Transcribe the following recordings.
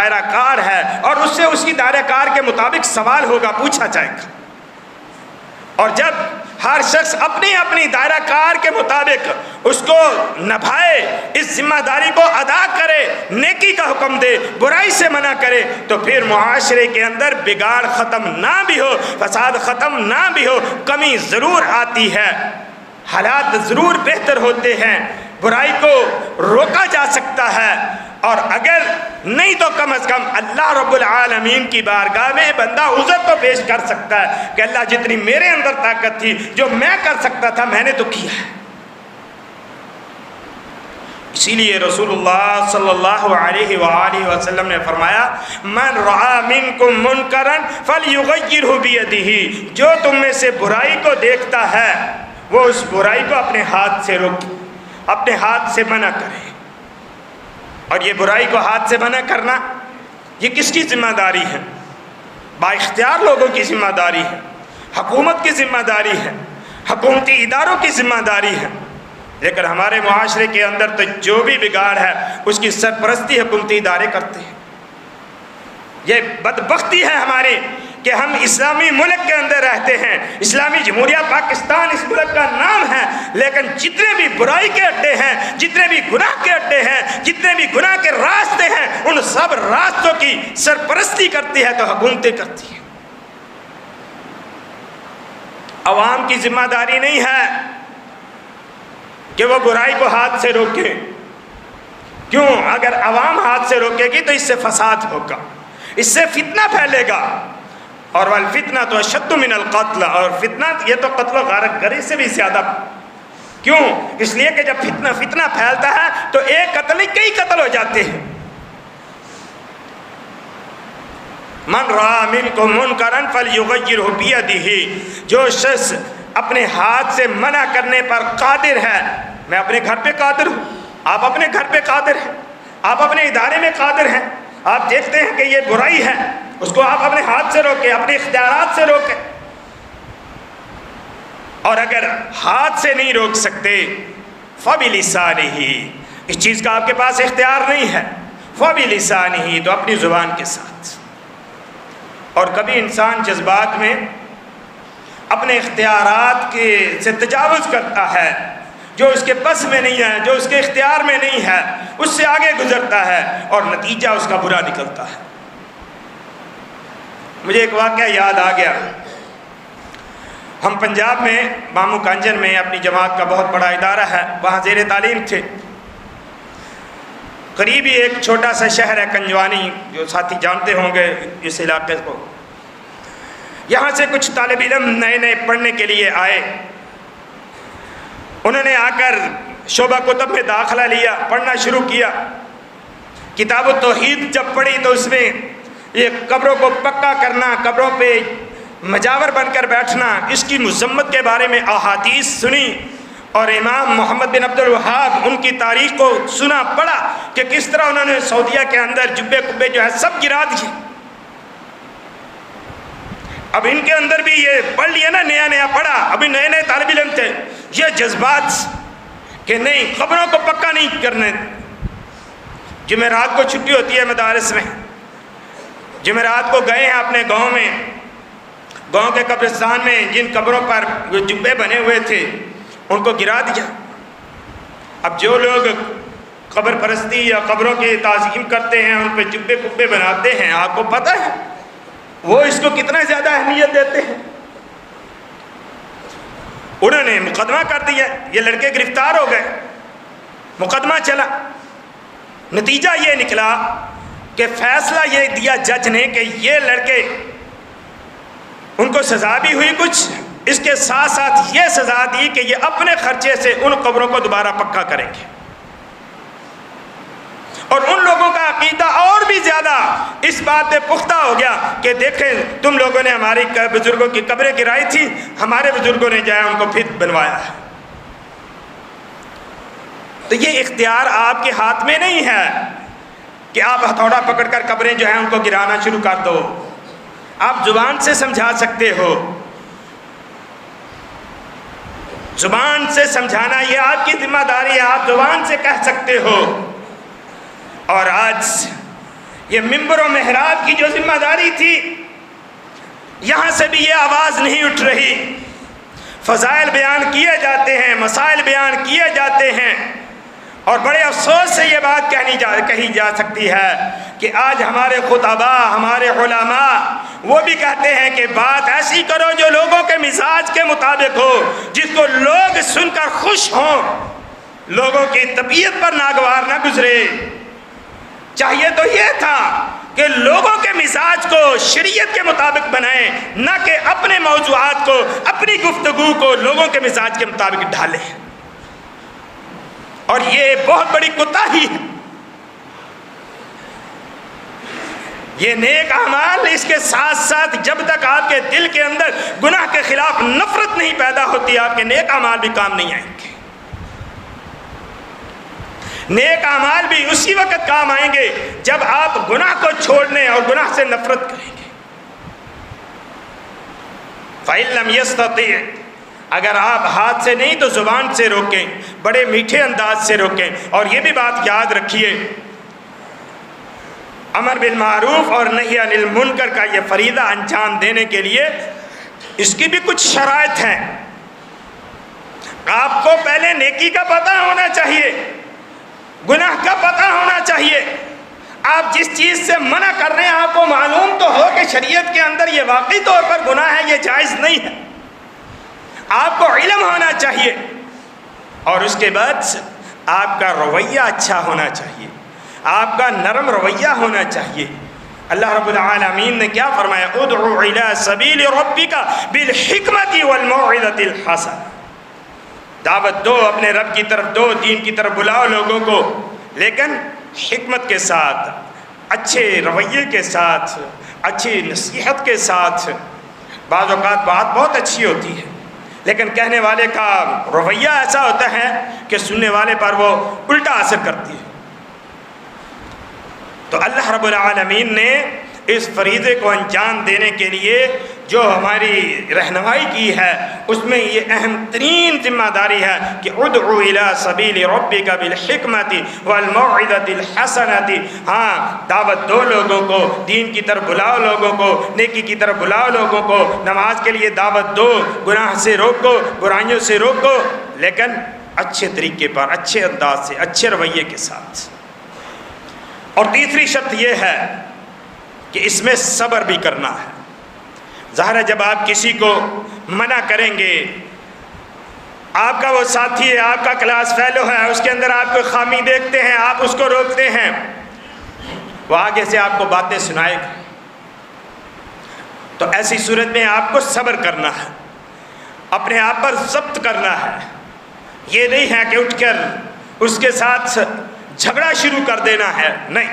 دائرہ کار ہے اور اس سے اسی دائرہ کار کے مطابق سوال ہوگا، پوچھا جائے گا۔ اور جب ہر شخص اپنی اپنی دائرہ کار کے مطابق اس کو نبھائے، اس ذمہ داری کو ادا کرے، نیکی کا حکم دے، برائی سے منع کرے، تو پھر معاشرے کے اندر بگاڑ ختم نہ بھی ہو، فساد ختم نہ بھی ہو، کمی ضرور آتی ہے، حالات ضرور بہتر ہوتے ہیں، برائی کو روکا جا سکتا ہے، اور اگر نہیں تو کم از کم اللہ رب العالمین کی بارگاہ میں بندہ عذر تو پیش کر سکتا ہے کہ اللہ جتنی میرے اندر طاقت تھی، جو میں کر سکتا تھا، میں نے تو کیا ہے۔ اسی لیے رسول اللہ صلی اللہ علیہ وآلہ وسلم نے فرمایا، من رعا منکم منکرا فلیغیرہ بیدہ، جو تم میں سے برائی کو دیکھتا ہے وہ اس برائی کو اپنے ہاتھ سے روکے، اپنے ہاتھ سے منع کرے۔ اور یہ برائی کو ہاتھ سے منع کرنا یہ کس کی ذمہ داری ہے؟ با اختیار لوگوں کی ذمہ داری ہے، حکومت کی ذمہ داری ہے، حکومتی اداروں کی ذمہ داری ہے۔ لیکن ہمارے معاشرے کے اندر تو جو بھی بگاڑ ہے اس کی سرپرستی حکومتی ادارے کرتے ہیں۔ یہ بدبختی ہے ہماری کہ ہم اسلامی ملک کے اندر رہتے ہیں، اسلامی جمہوریہ پاکستان اس ملک کا نام ہے، لیکن جتنے بھی برائی کے اڈے ہیں، جتنے بھی گناہ کے اڈے ہیں، جتنے بھی گناہ کے راستے ہیں، ان سب راستوں کی سرپرستی کرتی ہے تو حکومتیں کرتی ہیں۔ عوام کی ذمہ داری نہیں ہے کہ وہ برائی کو ہاتھ سے روکے۔ کیوں؟ اگر عوام ہاتھ سے روکے گی تو اس سے فساد ہوگا، اس سے فتنہ پھیلے گا، اور والفتنہ تو اشد من القتل، اور فتنہ یہ تو قتل و غارت گری سے بھی زیادہ۔ کیوں؟ اس لیے کہ جب فتنہ پھیلتا ہے تو ایک قتل نہیں کئی قتل ہو جاتے ہیں۔ من رعا منکم منکرا فلیغیرہ بیدہ، جو شخص اپنے ہاتھ سے منع کرنے پر قادر ہے، میں اپنے گھر پہ قادر ہوں، آپ اپنے گھر پہ قادر ہیں، آپ اپنے ادارے میں قادر ہیں، آپ دیکھتے ہیں کہ یہ برائی ہے، اس کو آپ اپنے ہاتھ سے روکیں، اپنے اختیارات سے روکیں۔ اور اگر ہاتھ سے نہیں روک سکتے فَبِلِسَانِهِ، اس چیز کا آپ کے پاس اختیار نہیں ہے، فَبِلِسَانِهِ، تو اپنی زبان کے ساتھ۔ اور کبھی انسان جذبات میں اپنے اختیارات سے تجاوز کرتا ہے، جو اس کے بس میں نہیں ہے، جو اس کے اختیار میں نہیں ہے، اس سے آگے گزرتا ہے اور نتیجہ اس کا برا نکلتا ہے۔ مجھے ایک واقعہ یاد آ گیا، ہم پنجاب میں مامو کانجن میں اپنی جماعت کا بہت بڑا ادارہ ہے، وہاں زیر تعلیم تھے۔ قریبی ایک چھوٹا سا شہر ہے کنجوانی، جو ساتھی جانتے ہوں گے اس علاقے کو۔ یہاں سے کچھ طالب علم نئے نئے پڑھنے کے لیے آئے، انہوں نے آ کر شعبہ کتب میں داخلہ لیا، پڑھنا شروع کیا۔ کتاب التوحید جب پڑھی تو اس میں یہ قبروں کو پکا کرنا، قبروں پہ مجاور بن کر بیٹھنا، اس کی مذمت کے بارے میں احادیث سنی، اور امام محمد بن عبد الوہاب ان کی تاریخ کو سنا پڑھا کہ کس طرح انہوں نے سعودیہ کے اندر جبے کبے جو ہے سب گرا دیے۔ اب ان کے اندر بھی یہ پڑھ لیا نا، نیا نیا پڑھا، ابھی نئے نئے طالب علم تھے، یہ جذبات کہ نہیں قبروں کو پکا نہیں کرنے۔ جمعرات کو چھٹی ہوتی ہے مدارس میں، جمعرات کو گئے ہیں اپنے گاؤں میں، گاؤں کے قبرستان میں جن قبروں پر جبے بنے ہوئے تھے ان کو گرا دیا۔ اب جو لوگ قبر پرستی یا قبروں کی تعظیم کرتے ہیں، ان پہ جبے کبے بناتے ہیں، آپ کو پتہ ہے وہ اس کو کتنا زیادہ اہمیت دیتے ہیں۔ انہوں نے مقدمہ کر دیا، یہ لڑکے گرفتار ہو گئے، مقدمہ چلا، نتیجہ یہ نکلا کہ فیصلہ یہ دیا جج نے کہ یہ لڑکے، ان کو سزا بھی ہوئی کچھ، اس کے ساتھ ساتھ یہ سزا دی کہ یہ اپنے خرچے سے ان قبروں کو دوبارہ پکا کریں گے۔ اور ان لوگوں کا عقیدہ اور بھی زیادہ اس بات پہ پختہ ہو گیا کہ دیکھیں تم لوگوں نے ہماری بزرگوں کی قبریں گرائی تھی، ہمارے بزرگوں نے جائے ان کو پھر بنوایا ہے۔ تو یہ اختیار آپ کے ہاتھ میں نہیں ہے کہ آپ ہتھوڑا پکڑ کر قبریں جو ہیں ان کو گرانا شروع کر دو۔ آپ زبان سے سمجھا سکتے ہو، زبان سے سمجھانا یہ آپ کی ذمہ داری ہے، آپ زبان سے کہہ سکتے ہو۔ اور آج یہ منبر و محراب کی جو ذمہ داری تھی، یہاں سے بھی یہ آواز نہیں اٹھ رہی۔ فضائل بیان کیے جاتے ہیں، مسائل بیان کیے جاتے ہیں، اور بڑے افسوس سے یہ بات کہی جا سکتی ہے کہ آج ہمارے خطباء، ہمارے علماء وہ بھی کہتے ہیں کہ بات ایسی کرو جو لوگوں کے مزاج کے مطابق ہو، جس کو لوگ سن کر خوش ہوں، لوگوں کی طبیعت پر ناگوار نہ گزرے۔ چاہیے تو یہ تھا کہ لوگوں کے مزاج کو شریعت کے مطابق بنائیں، نہ کہ اپنے موضوعات کو، اپنی گفتگو کو لوگوں کے مزاج کے مطابق ڈھالیں، اور یہ بہت بڑی کوتاہی ہے۔ یہ نیک اعمال، اس کے ساتھ ساتھ جب تک آپ کے دل کے اندر گناہ کے خلاف نفرت نہیں پیدا ہوتی، آپ کے نیک اعمال بھی کام نہیں آئیں گے۔ نیک اعمال بھی اسی وقت کام آئیں گے جب آپ گناہ کو چھوڑنے اور گناہ سے نفرت کریں گے۔ فَإِن لَّمْ يَسْتَطِعْ، اگر آپ ہاتھ سے نہیں تو زبان سے روکیں، بڑے میٹھے انداز سے روکیں۔ اور یہ بھی بات یاد رکھیے، امر بالمعروف اور نہی عن المنکر کا یہ فریضہ انجام دینے کے لیے اس کی بھی کچھ شرائط ہیں۔ آپ کو پہلے نیکی کا پتہ ہونا چاہیے، گناہ کا پتہ ہونا چاہیے۔ آپ جس چیز سے منع کر رہے ہیں آپ کو معلوم تو ہو کہ شریعت کے اندر یہ واقعی طور پر گناہ ہے، یہ جائز نہیں ہے، آپ کو علم ہونا چاہیے۔ اور اس کے بعد آپ کا رویہ اچھا ہونا چاہیے، آپ کا نرم رویہ ہونا چاہیے۔ اللہ رب العالمین نے کیا فرمایا؟ ادعو الی سبیل ربک بالحکمت والموعظۃ الحسنہ، دعوت دو، اپنے رب کی طرف دو، دین کی طرف بلاؤ لوگوں کو، لیکن حکمت کے ساتھ، اچھے رویے کے ساتھ، اچھی نصیحت کے ساتھ۔ بعض اوقات بات بہت اچھی ہوتی ہے لیکن کہنے والے کا رویہ ایسا ہوتا ہے کہ سننے والے پر وہ الٹا اثر کرتی ہے۔ تو اللہ رب العالمین نے اس فریضے کو انجام دینے کے لیے جو ہماری رہنمائی کی ہے، اس میں یہ اہم ترین ذمہ داری ہے کہ ادعو الی سبیل ربک بالحکمت والموعظۃ الحسنۃ۔ ہاں، دعوت دو لوگوں کو، دین کی طرف بلاؤ لوگوں کو، نیکی کی طرف بلاؤ لوگوں کو، نماز کے لیے دعوت دو، گناہ سے روکو، برائیوں سے روکو، لیکن اچھے طریقے پر، اچھے انداز سے، اچھے رویے کے ساتھ۔ اور تیسری شرط یہ ہے کہ اس میں صبر بھی کرنا ہے۔ ظاہر ہے جب آپ کسی کو منع کریں گے، آپ کا وہ ساتھی ہے، آپ کا کلاس فیلو ہے، اس کے اندر آپ کوئی خامی دیکھتے ہیں، آپ اس کو روکتے ہیں، وہ آگے سے آپ کو باتیں سنائے گا، تو ایسی صورت میں آپ کو صبر کرنا ہے، اپنے آپ پر ضبط کرنا ہے۔ یہ نہیں ہے کہ اٹھ کر اس کے ساتھ جھگڑا شروع کر دینا ہے، نہیں،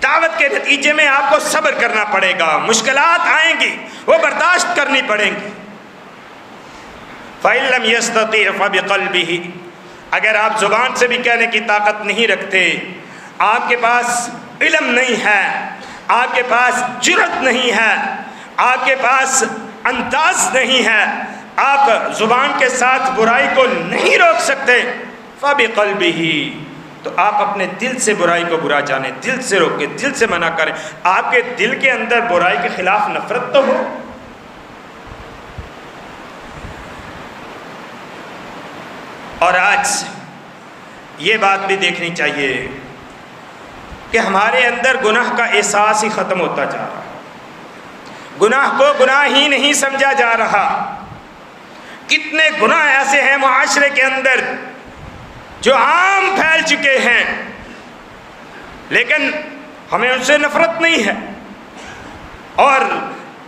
دعوت کے نتیجے میں آپ کو صبر کرنا پڑے گا، مشکلات آئیں گی، وہ برداشت کرنی پڑیں گی۔ فَإِن لَّمْ يَسْتَطِعْ فَبِقَلْبِهِ، اگر آپ زبان سے بھی کہنے کی طاقت نہیں رکھتے، آپ کے پاس علم نہیں ہے، آپ کے پاس جرأت نہیں ہے، آپ کے پاس انداز نہیں ہے، آپ زبان کے ساتھ برائی کو نہیں روک سکتے، فَبِقَلْبِهِ، تو آپ اپنے دل سے برائی کو برا جانیں، دل سے روکیں، دل سے منع کریں۔ آپ کے دل کے اندر برائی کے خلاف نفرت تو ہو۔ اور آج یہ بات بھی دیکھنی چاہیے کہ ہمارے اندر گناہ کا احساس ہی ختم ہوتا جا رہا ہے، گناہ کو گناہ ہی نہیں سمجھا جا رہا۔ کتنے گناہ ایسے ہیں معاشرے کے اندر جو عام پھیل چکے ہیں، لیکن ہمیں ان سے نفرت نہیں ہے، اور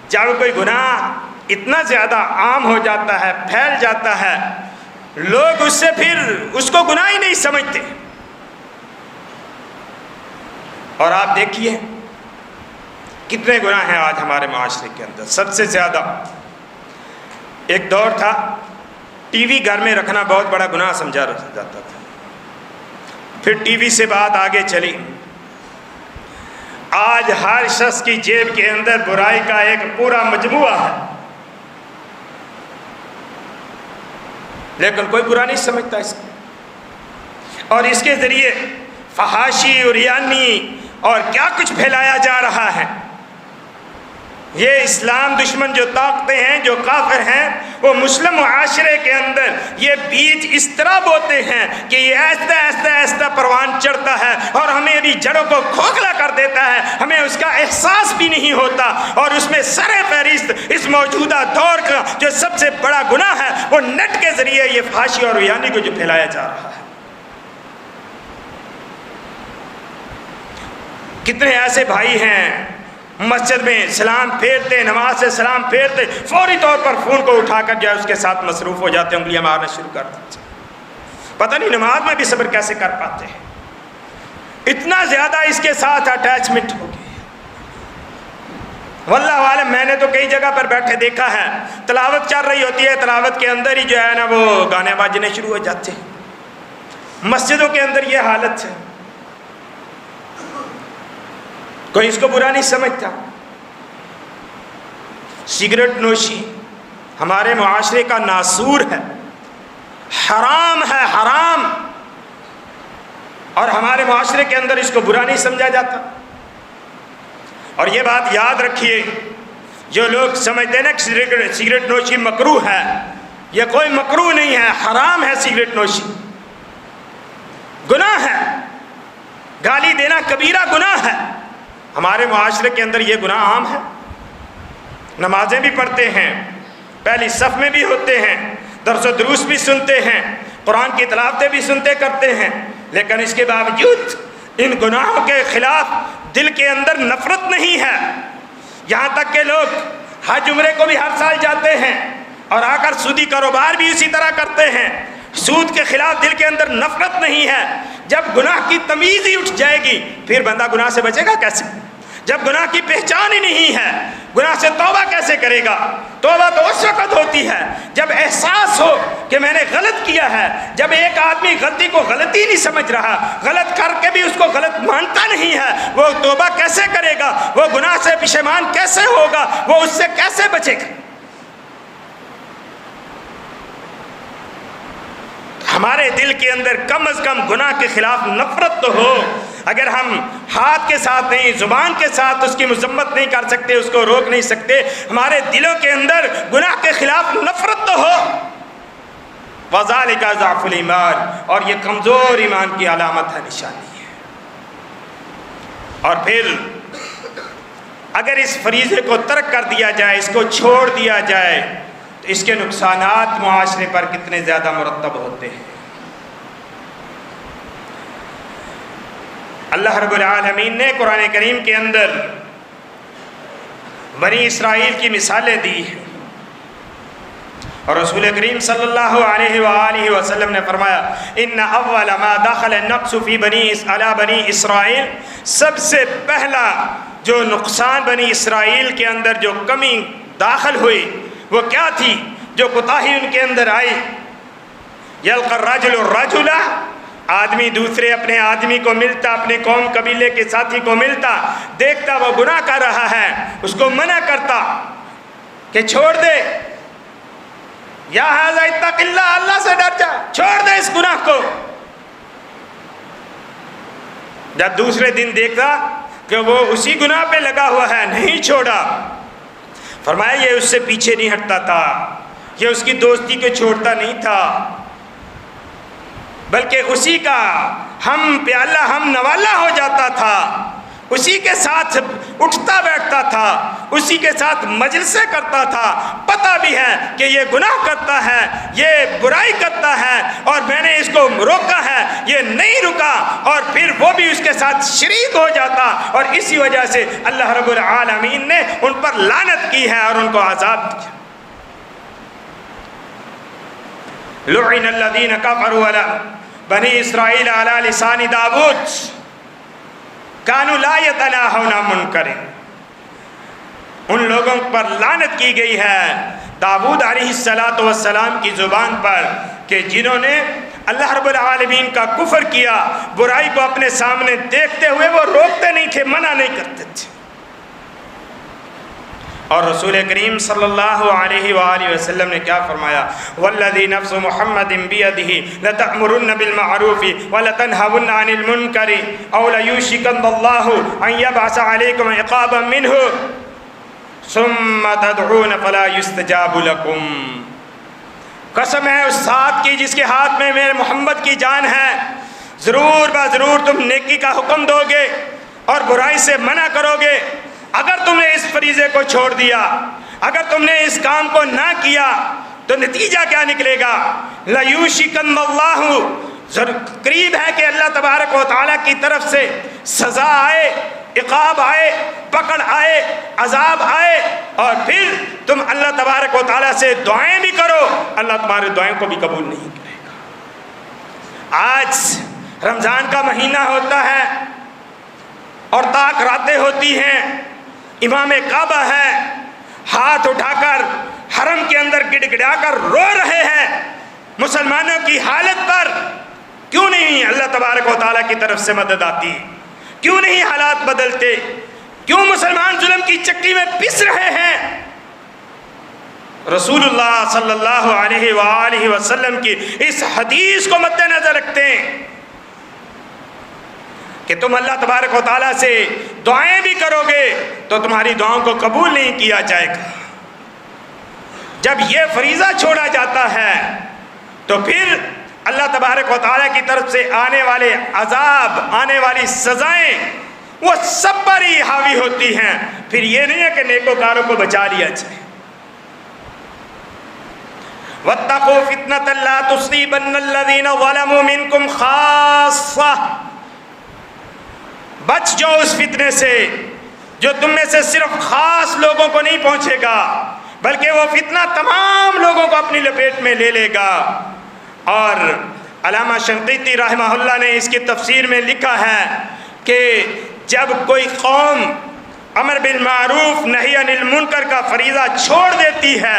جب کوئی گناہ اتنا زیادہ عام ہو جاتا ہے، پھیل جاتا ہے، لوگ اس سے پھر اس کو گناہ ہی نہیں سمجھتے۔ اور آپ دیکھیے کتنے گناہ ہیں آج ہمارے معاشرے کے اندر۔ سب سے زیادہ ایک دور تھا ٹی وی گھر میں رکھنا بہت بڑا گناہ سمجھا جاتا تھا، پھر ٹی وی سے بات آگے چلی، آج ہر شخص کی جیب کے اندر برائی کا ایک پورا مجموعہ ہے، لیکن کوئی برا نہیں سمجھتا اس کو، اور اس کے ذریعے فحاشی، عریانی اور کیا کچھ پھیلایا جا رہا ہے۔ یہ اسلام دشمن جو طاقتیں ہیں، جو کافر ہیں، وہ مسلم معاشرے کے اندر یہ بیج اس طرح بوتے ہیں کہ یہ ایسا ایسا ایسا پروان چڑھتا ہے اور ہمیں بھی جڑوں کو کھوکھلا کر دیتا ہے، ہمیں اس کا احساس بھی نہیں ہوتا، اور اس میں سر فہرست اس موجودہ دور کا جو سب سے بڑا گناہ ہے وہ نیٹ کے ذریعے یہ فحاشی اور ریانی کو جو پھیلایا جا رہا ہے۔ کتنے ایسے بھائی ہیں مسجد میں سلام پھیرتے، نماز سے سلام پھیرتے، فوری طور پر فون کو اٹھا کر جو ہے اس کے ساتھ مصروف ہو جاتے ہیں، انگلیاں مارنا شروع کر دیتے ہیں۔ پتہ نہیں نماز میں بھی صبر کیسے کر پاتے ہیں، اتنا زیادہ اس کے ساتھ اٹیچمنٹ ہو گئی۔ واللہ عالم، میں نے تو کئی جگہ پر بیٹھے دیکھا ہے، تلاوت چل رہی ہوتی ہے، تلاوت کے اندر ہی جو ہے نا وہ گانے بجنے شروع ہو جاتے ہیں۔ مسجدوں کے اندر یہ حالت ہے، کوئی اس کو برا نہیں سمجھتا۔ سگریٹ نوشی ہمارے معاشرے کا ناسور ہے، حرام ہے، حرام، اور ہمارے معاشرے کے اندر اس کو برا نہیں سمجھا جاتا۔ اور یہ بات یاد رکھیے، جو لوگ سمجھتے ہیں نا سگریٹ نوشی مکروہ ہے، یہ کوئی مکروہ نہیں ہے، حرام ہے۔ سگریٹ نوشی گناہ ہے، گالی دینا کبیرہ گناہ ہے۔ ہمارے معاشرے کے اندر یہ گناہ عام ہے، نمازیں بھی پڑھتے ہیں، پہلی صف میں بھی ہوتے ہیں، درس و دروس بھی سنتے ہیں، قرآن کی تلاوتیں بھی سنتے کرتے ہیں، لیکن اس کے باوجود ان گناہوں کے خلاف دل کے اندر نفرت نہیں ہے۔ یہاں تک کہ لوگ حج عمرے کو بھی ہر سال جاتے ہیں اور آ کر سودی کاروبار بھی اسی طرح کرتے ہیں، سود کے خلاف دل کے اندر نفرت نہیں ہے۔ جب گناہ کی تمیز ہی اٹھ جائے گی پھر بندہ گناہ سے بچے گا کیسے؟ جب گناہ کی پہچان ہی نہیں ہے، گناہ سے توبہ کیسے کرے گا؟ توبہ تو اس وقت ہوتی ہے جب احساس ہو کہ میں نے غلط کیا ہے۔ جب ایک آدمی غلطی کو غلطی نہیں سمجھ رہا، غلط کر کے بھی اس کو غلط مانتا نہیں ہے، وہ توبہ کیسے کرے گا؟ وہ گناہ سے پشیمان کیسے ہوگا؟ وہ اس سے کیسے بچے گا؟ ہمارے دل کے اندر کم از کم گناہ کے خلاف نفرت تو ہو۔ اگر ہم ہاتھ کے ساتھ نہیں، زبان کے ساتھ اس کی مذمت نہیں کر سکتے، اس کو روک نہیں سکتے، ہمارے دلوں کے اندر گناہ کے خلاف نفرت تو ہو۔ وَذَلِكَ ضَعْفُ الْإِيمَانِ، اور یہ کمزور ایمان کی علامت ہے، نشانی ہے۔ اور پھر اگر اس فریضے کو ترک کر دیا جائے، اس کو چھوڑ دیا جائے، تو اس کے نقصانات معاشرے پر کتنے زیادہ مرتب ہوتے ہیں۔ اللہ رب العالمین نے قرآن کریم کے اندر بنی اسرائیل کی مثالیں دی ہیں، اور رسول کریم صلی اللہ علیہ وآلہ وسلم نے فرمایا ان اول ما دخل النقص فی بنی اسرائیل، سب سے پہلا جو نقصان بنی اسرائیل کے اندر جو کمی داخل ہوئی وہ کیا تھی، جو کوتاہی ان کے اندر آئی؟ یلقى الرجل الرجل، آدمی دوسرے اپنے آدمی کو ملتا، اپنے قوم قبیلے کے ساتھی کو ملتا، دیکھتا وہ گناہ کر رہا ہے، اس کو منع کرتا کہ چھوڑ دے، یا ھذا اتق اللہ، اللہ سے ڈر جا، چھوڑ دے اس گناہ کو۔ جب دوسرے دن دیکھتا کہ وہ اسی گناہ پہ لگا ہوا ہے، نہیں چھوڑا، فرمایا یہ اس سے پیچھے نہیں ہٹتا تھا، یہ اس کی دوستی کو چھوڑتا نہیں تھا، بلکہ اسی کا ہم پیالہ ہم نوالا ہو جاتا تھا، اسی کے ساتھ اٹھتا بیٹھتا تھا، اسی کے ساتھ مجلسیں کرتا تھا، پتہ بھی ہے کہ یہ گناہ کرتا ہے، یہ برائی کرتا ہے، اور میں نے اس کو روکا ہے، یہ نہیں رکا، اور پھر وہ بھی اس کے ساتھ شریک ہو جاتا، اور اسی وجہ سے اللہ رب العالمین نے ان پر لعنت کی ہے اور ان کو عذاب دیا۔ لعن الذین کفروا علی بنی اسرائیل علی لسان داود کانوا لا یتناہون عن منکر، ان لوگوں پر لعنت کی گئی ہے داود علیہ السلام کی زبان پر کہ جنہوں نے اللہ رب العالمین کا کفر کیا، برائی کو اپنے سامنے دیکھتے ہوئے وہ روکتے نہیں تھے، منع نہیں کرتے تھے۔ اور رسول کریم صلی اللہ علیہ وآلہ وسلم نے کیا فرمایا؟ والذی نفس محمد بیدہ لتأمرن بالمعروف ولتنہون عن المنکر او لیوشکن اللہ ان یبعث علیکم عقابا منہ ثم تدعون فلا یستجاب لکم۔ قسم ہے اس ذات کی جس کے ہاتھ میں میرے محمد کی جان ہے، ضرور ضرور تم نیکی کا حکم دو گے اور برائی سے منع کرو گے۔ اگر تم نے اس فریضے کو چھوڑ دیا، اگر تم نے اس کام کو نہ کیا تو نتیجہ کیا نکلے گا؟ لَيُوشِكَنَّ اللَّهُ، قریب ہے کہ اللہ تبارک و تعالیٰ کی طرف سے سزا آئے، عقاب آئے، پکڑ آئے، عذاب آئے، اور پھر تم اللہ تبارک و تعالیٰ سے دعائیں بھی کرو، اللہ تمہارے دعائیں کو بھی قبول نہیں کرے گا۔ آج رمضان کا مہینہ ہوتا ہے اور طاق راتیں ہوتی ہیں، امام کعبہ ہے، ہاتھ اٹھا کر حرم کے اندر گڑ گڑا کر رو رہے ہیں مسلمانوں کی حالت پر۔ کیوں نہیں اللہ تبارک و تعالیٰ کی طرف سے مدد آتی؟ کیوں نہیں حالات بدلتے؟ کیوں مسلمان ظلم کی چکی میں پس رہے ہیں؟ رسول اللہ صلی اللہ علیہ وآلہ وسلم کی اس حدیث کو مد نظر رکھتے ہیں کہ تم اللہ تبارک و تعالیٰ سے دعائیں بھی کرو گے تو تمہاری دعاؤں کو قبول نہیں کیا جائے گا۔ جب یہ فریضہ چھوڑا جاتا ہے تو پھر اللہ تبارک و تعالیٰ کی طرف سے آنے والے عذاب، آنے والی سزائیں وہ سب پر ہی حاوی ہوتی ہیں۔ پھر یہ نہیں ہے کہ نیکوکاروں کو بچا لیا جائے۔ وَاتَّقُوا فِتْنَةً لَا تُصِيبَنَّ الَّذِينَ ظَلَمُوا مِنْكُمْ خَاصَّةً، بچ جاؤ اس فتنے سے جو تم میں سے صرف خاص لوگوں کو نہیں پہنچے گا، بلکہ وہ فتنہ تمام لوگوں کو اپنی لپیٹ میں لے لے گا۔ اور علامہ شنقیطی رحمہ اللہ نے اس کی تفسیر میں لکھا ہے کہ جب کوئی قوم امر بالمعروف نہی عن المنکر کا فریضہ چھوڑ دیتی ہے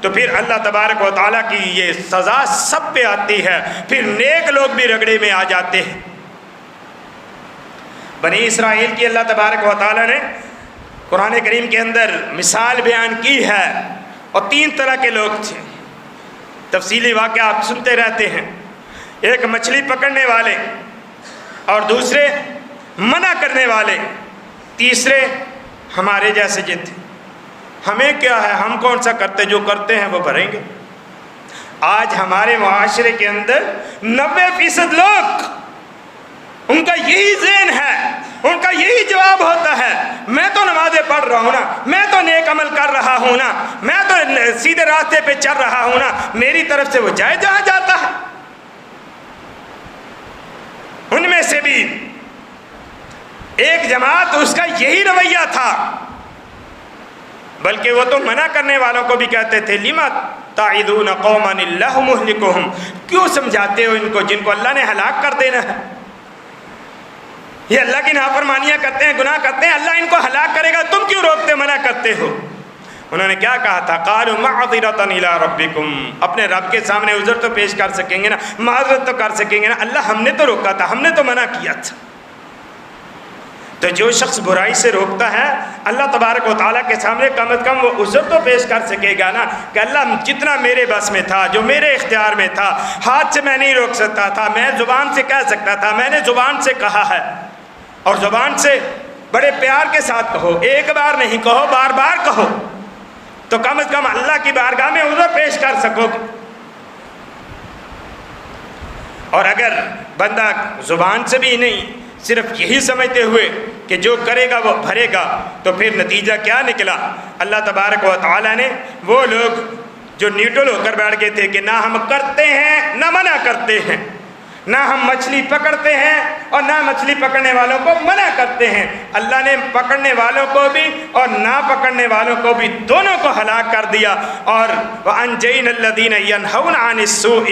تو پھر اللہ تبارک و تعالیٰ کی یہ سزا سب پہ آتی ہے، پھر نیک لوگ بھی رگڑے میں آ جاتے ہیں۔ بنی اسرائیل کی اللہ تبارک و تعالیٰ نے قرآن کریم کے اندر مثال بیان کی ہے، اور 3 طرح کے لوگ تھے۔ تفصیلی واقعہ آپ سنتے رہتے ہیں۔ ایک مچھلی پکڑنے والے، اور دوسرے منع کرنے والے، تیسرے ہمارے جیسے جو تھے۔ ہمیں کیا ہے، ہم کون سا کرتے، جو کرتے ہیں وہ بھریں گے۔ آج ہمارے معاشرے کے اندر 90% لوگ، ان کا یہی ذہن ہے، ان کا یہی جواب ہوتا ہے، میں تو نمازیں پڑھ رہا ہوں نا، میں تو نیک عمل کر رہا ہوں نا، میں تو سیدھے راستے پہ چل رہا ہوں نا، میری طرف سے وہ جائے جہاں جاتا ہے۔ ان میں سے بھی ایک جماعت، اس کا یہی رویہ تھا، بلکہ وہ تو منع کرنے والوں کو بھی کہتے تھے لِمَ تَعِظُونَ قَوْمًا اللَّهُ مُهْلِكُهُمْ، کیوں سمجھاتے ہو ان کو جن کو اللہ نے ہلاک کر دینا ہے؟ یہ اللہ کی نافرمانیاں کرتے ہیں، گناہ کرتے ہیں، اللہ ان کو ہلاک کرے گا، تم کیوں روکتے منع کرتے ہو؟ انہوں نے کیا کہا تھا؟ قَالُوا مَعْذِرَةً إِلَىٰ رَبِّكُمْ، اپنے رب کے سامنے عذر تو پیش کر سکیں گے نا، معذرت تو کر سکیں گے نا، اللہ ہم نے تو روکا تھا، ہم نے تو منع کیا تھا۔ تو جو شخص برائی سے روکتا ہے اللہ تبارک و تعالیٰ کے سامنے کم از کم وہ عذر تو پیش کر سکے گا نا کہ اللہ جتنا میرے بس میں تھا، جو میرے اختیار میں تھا، ہاتھ سے میں نہیں روک سکتا تھا، میں زبان سے کہہ سکتا تھا، میں نے زبان سے کہا ہے، اور زبان سے بڑے پیار کے ساتھ کہو، ایک بار نہیں کہو، بار بار کہو، تو کم از کم اللہ کی بارگاہ میں عذر پیش کر سکو گے۔ اور اگر بندہ زبان سے بھی نہیں، صرف یہی سمجھتے ہوئے کہ جو کرے گا وہ بھرے گا، تو پھر نتیجہ کیا نکلا؟ اللہ تبارک و تعالیٰ نے وہ لوگ جو نیوٹرل ہو کر بیٹھ گئے تھے کہ نہ ہم کرتے ہیں نہ منع کرتے ہیں، نہ ہم مچھلی پکڑتے ہیں اور نہ مچھلی پکڑنے والوں کو منع کرتے ہیں، اللہ نے پکڑنے والوں کو بھی اور نہ پکڑنے والوں کو بھی دونوں کو ہلاک کر دیا۔ اور وَأَنْجَيْنَا الَّذِينَ يَنْهَوْنَ عَنِ السُّوءِ،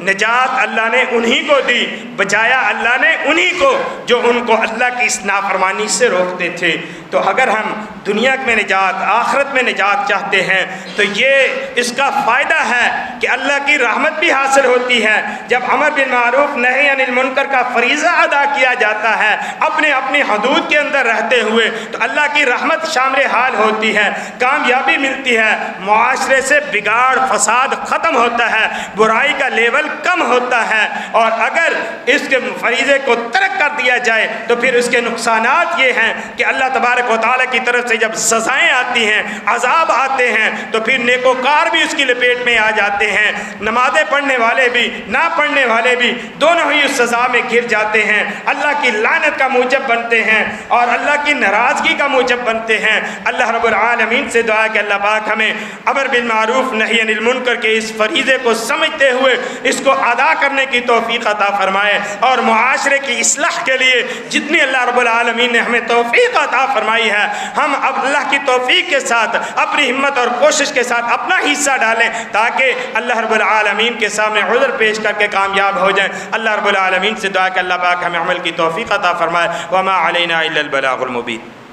نجات اللہ نے انہی کو دی، بچایا اللہ نے انہی کو جو ان کو اللہ کی اس نافرمانی سے روکتے تھے۔ تو تو اگر ہم دنیا میں نجات آخرت میں نجات چاہتے ہیں تو یہ اس کا فائدہ ہے کہ اللہ کی رحمت بھی حاصل ہوتی ہے۔ جب امر بالمعروف نہی عن المنکر کا فریضہ ادا کیا جاتا ہے اپنے اپنی حدود کے اندر رہتے ہوئے تو اللہ کی رحمت شامل حال ہوتی ہے، کامیابی ملتی ہے، معاشرے سے بگاڑ فساد ختم ہوتا ہے، برائی کا لیول کم ہوتا ہے۔ اور اگر اس کے فریضے کو ترک کر دیا جائے تو پھر اس کے نقصانات یہ ہیں کہ اللہ تبارک و تعالیٰ کی طرف سے جب سزائیں آتی ہیں، عذاب آتے ہیں، تو پھر نیکوکار بھی اس کی لپیٹ میں آ جاتے ہیں، نمازیں پڑھنے والے بھی نہ پڑھنے والے بھی دونوں ہی اس سزا میں گر جاتے ہیں، اللہ کی لعنت کا موجب بنتے ہیں اور اللہ کی ناراضگی کا موجب بنتے ہیں۔ اللہ رب العالمین سے دعا ہے کہ اللہ پاک ہمیں امر بالمعروف نہی عن المنکر کے اس فریضے کو سمجھتے ہوئے اس کو ادا کرنے کی توفیق عطا فرمائے، اور معاشرے کی اصلاح کے لیے جتنی اللہ رب العالمین نے ہمیں توفیق عطا فرمائی ہے ہم اب اللہ کی توفیق کے ساتھ اپنی ہمت اور کوشش کے ساتھ اپنا حصہ ڈالیں تاکہ اللہ رب العالمین کے سامنے عذر پیش کر کے کامیاب ہو جائیں۔ اللہ رب العالمین سے دعا کہ اللہ پاک ہمیں عمل کی توفیق عطا فرمائے۔ وما علینا الا البلاغ المبین۔